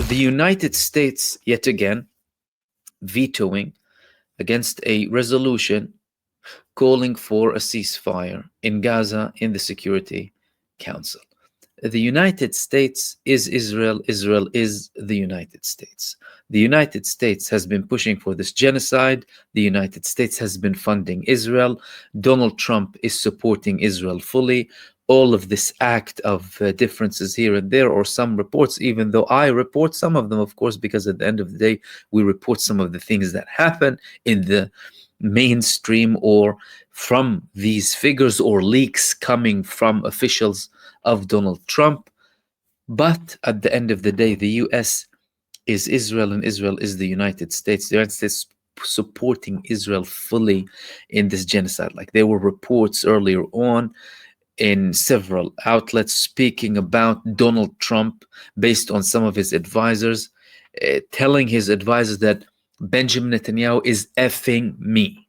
The United States, yet again, vetoing against a resolution calling for a ceasefire in Gaza in the Security Council. The United States is Israel, Israel is the United States. The United States has been pushing for this genocide. The United States has been funding Israel. Donald Trump is supporting Israel fully. All of this act of differences here and there, or some reports, even though I report some of them, of course, because at the end of the day, we report some of the things that happen in the mainstream or from these figures or leaks coming from officials of Donald Trump. But at the end of the day, the US is Israel and Israel is the United States. The United States supporting Israel fully in this genocide. Like there were reports earlier on in several outlets speaking about Donald Trump based on some of his advisors, telling his advisors that Benjamin Netanyahu is effing me.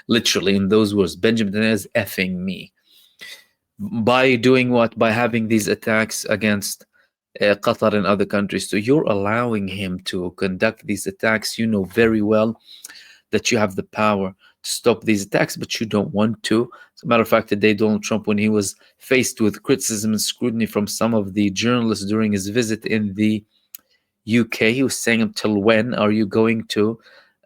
Literally in those words, Benjamin Netanyahu is effing me. By doing what? By having these attacks against Qatar and other countries. So you're allowing him to conduct these attacks. You know very well that you have the power to stop these attacks, but you don't want to. As a matter of fact, today, Donald Trump, when he was faced with criticism and scrutiny from some of the journalists during his visit in the UK, he was saying, until when are you going to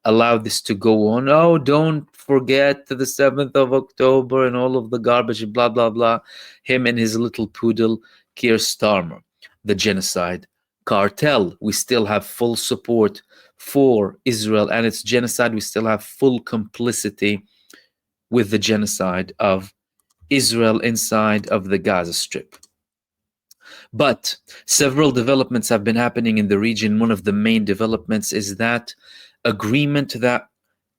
allow this to go on? Oh, don't forget the 7th of October and all of the garbage, blah, blah, blah. Him and his little poodle, Keir Starmer. The genocide cartel. We still have full support for Israel and its genocide. We still have full complicity with the genocide of Israel inside of the Gaza Strip. But several developments have been happening in the region. One of the main developments is that agreement that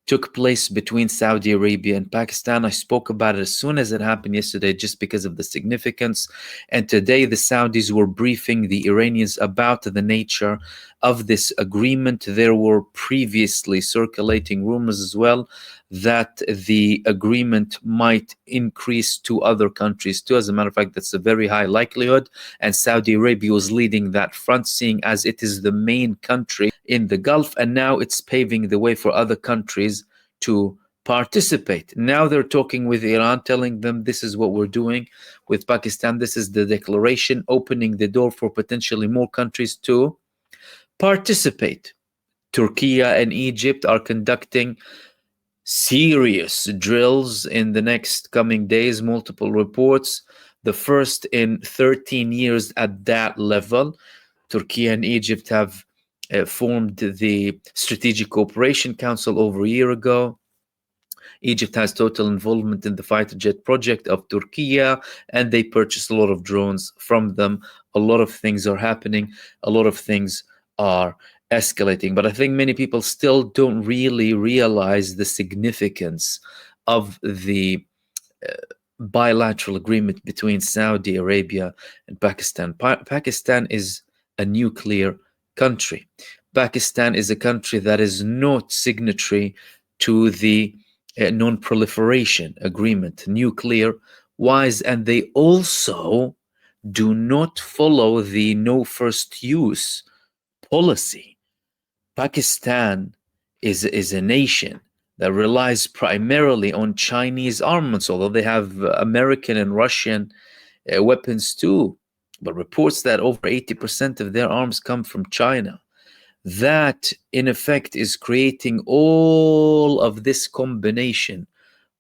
took place between Saudi Arabia and Pakistan. I spoke about it as soon as it happened yesterday just because of the significance. And today the Saudis were briefing the Iranians about the nature of this agreement. There were previously circulating rumors as well that the agreement might increase to other countries too. As a matter of fact, that's a very high likelihood. And Saudi Arabia was leading that front, seeing as it is the main country in the Gulf. And now it's paving the way for other countries to participate. Now they're talking with Iran, telling them this is what we're doing with Pakistan. This is the declaration, opening the door for potentially more countries to participate. Turkey and Egypt are conducting serious drills in the next coming days, multiple reports, the first in 13 years at that level. Turkey and Egypt have formed the Strategic Cooperation Council over a year ago. Egypt has total involvement in the fighter jet project of Turkey, and they purchased a lot of drones from them. A lot of things are happening. A lot of things are escalating. But I think many people still don't really realize the significance of the bilateral agreement between Saudi Arabia and Pakistan. Pakistan is a nuclear country. Pakistan is a country that is not signatory to the non-proliferation agreement, nuclear-wise, and they also do not follow the no first use policy. Pakistan is a nation that relies primarily on Chinese armaments, although they have American and Russian weapons too. But reports that over 80% of their arms come from China. That, in effect, is creating all of this combination,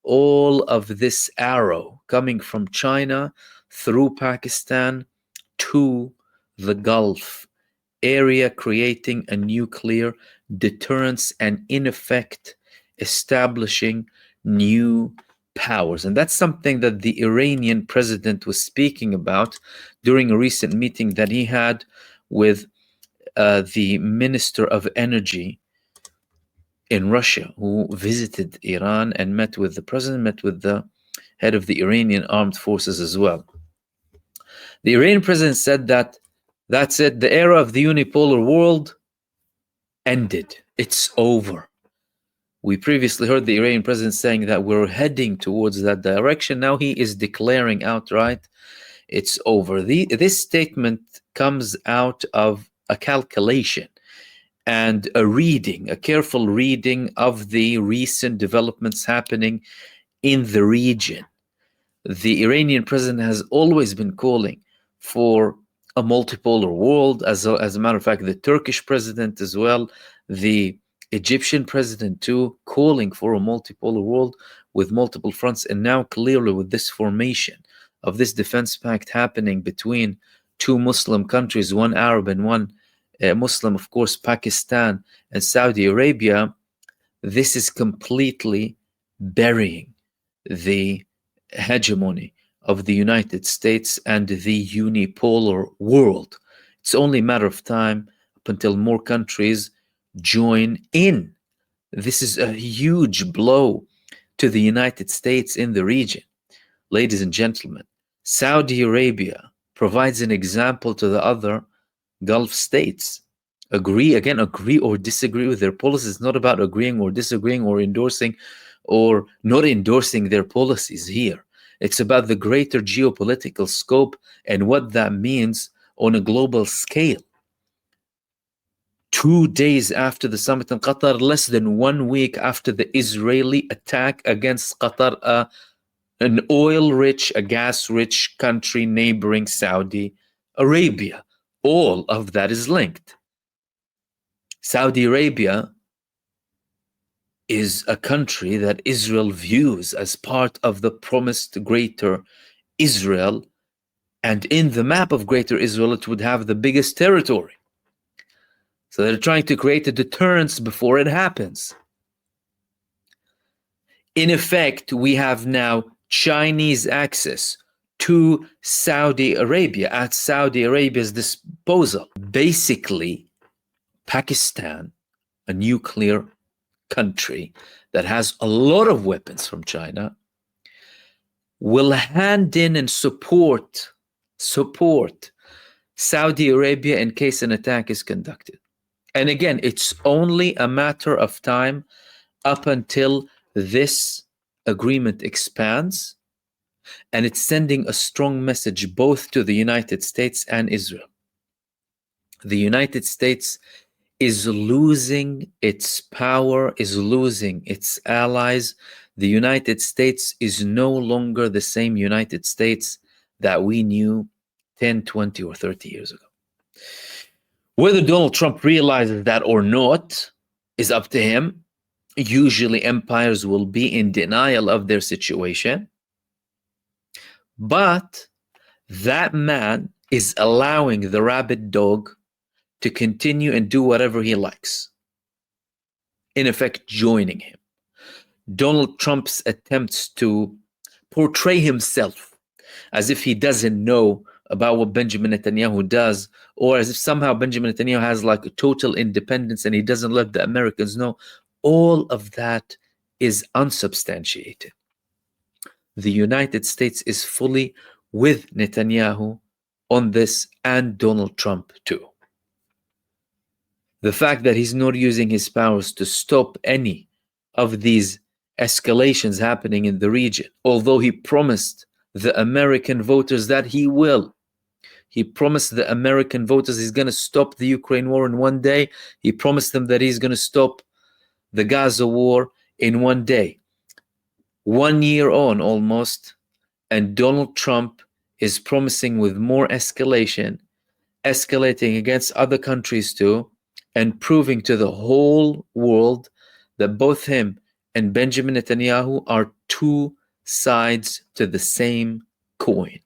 all of this arrow coming from China through Pakistan to the Gulf area, creating a nuclear deterrence and, in effect, establishing new powers. And that's something that the Iranian president was speaking about during a recent meeting that he had with the Minister of Energy in Russia, who visited Iran and met with the president, met with the head of the Iranian armed forces as well. The Iranian president said that that's it, the era of the unipolar world ended. It's over. We previously heard the Iranian president saying that we're heading towards that direction. Now he is declaring outright it's over. This statement comes out of a calculation and a careful reading of the recent developments happening in the region. The Iranian president has always been calling for a multipolar world. As a matter of fact, the Turkish president as well, the Egyptian president too, calling for a multipolar world with multiple fronts. And now clearly with this formation of this defense pact happening between two Muslim countries, one Arab and one Muslim, of course, Pakistan and Saudi Arabia, this is completely burying the hegemony of the United States and the unipolar world. It's only a matter of time up until more countries join in. This is a huge blow to the United States in the region. Ladies and gentlemen, Saudi Arabia provides an example to the other Gulf states. Agree or disagree with their policies. It's not about agreeing or disagreeing or endorsing or not endorsing their policies here. It's about the greater geopolitical scope and what that means on a global scale. 2 days after the summit in Qatar, less than 1 week after the Israeli attack against Qatar, an oil-rich, a gas-rich country neighboring Saudi Arabia. All of that is linked. Saudi Arabia is a country that Israel views as part of the promised greater Israel, and in the map of greater Israel, it would have the biggest territory. So they're trying to create a deterrence before it happens. In effect, we have now Chinese access to Saudi Arabia at Saudi Arabia's disposal. Basically, Pakistan, a nuclear country that has a lot of weapons from China, will hand in and support Saudi Arabia in case an attack is conducted. And again, it's only a matter of time up until this agreement expands, and it's sending a strong message both to the United States and Israel. The United States is losing its power, is losing its allies. The United States is no longer the same United States that we knew 10, 20, or 30 years ago. Whether Donald Trump realizes that or not is up to him. Usually empires will be in denial of their situation. But that man is allowing the rabid dog to continue and do whatever he likes. In effect, joining him. Donald Trump's attempts to portray himself as if he doesn't know about what Benjamin Netanyahu does, or as if somehow Benjamin Netanyahu has like a total independence and he doesn't let the Americans know, all of that is unsubstantiated. The United States is fully with Netanyahu on this, and Donald Trump too. The fact that he's not using his powers to stop any of these escalations happening in the region, although he promised the American voters that he will. He promised the American voters he's going to stop the Ukraine war in 1 day. He promised them that he's going to stop the Gaza war in 1 day. 1 year on almost, and Donald Trump is promising with more escalating against other countries too, and proving to the whole world that both him and Benjamin Netanyahu are two sides to the same coin.